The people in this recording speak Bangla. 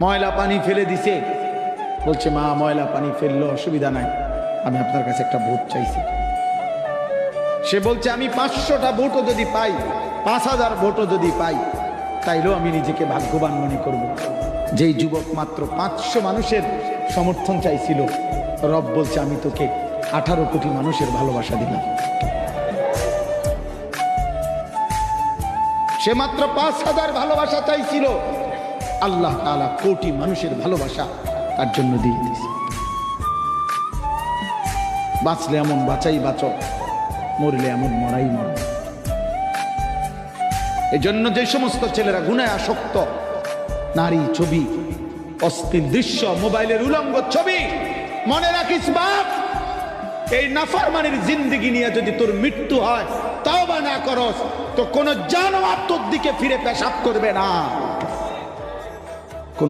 ময়লা পানি ফেলে দিছে, বলছে মা ময়লা পানি ফেললো অসুবিধা নাই, আমি আপনার কাছে একটা ভোট চাইছি। সে বলছে আমি 500টা ভোটও যদি পাই, 5000 ভোটও যদি পাই, তাইলেও আমি নিজেকে ভাগ্যবান মনে করব। যেই যুবক মাত্র 500 মানুষের সমর্থন চাইছিল, রব বলছে আমি তোকে 18 কোটি মানুষের ভালোবাসা দিলাম। সে মাত্র 5000 ভালোবাসা চাইছিল, আল্লাহ তাআলা কোটি মানুষের ভালোবাসা তার জন্য দিয়ে দিয়েছে। বাঁচলে এমন বাঁচাই বাঁচো, মরলে এমন মরাই মর। এজন্য যে সমস্ত ছেলেরা গুনায় আসক্ত, নারী ছবি, অশ্লীল দৃশ্য, মোবাইলের উলঙ্গ ছবি, মনে রাখিস বাপ, এই নাফরমানির জিন্দেগি নিয়ে যদি তোর মৃত্যু হয়, তওবা না করস, তো কোন জানোয়ার তোর দিকে ফিরে পেশাব করবে না।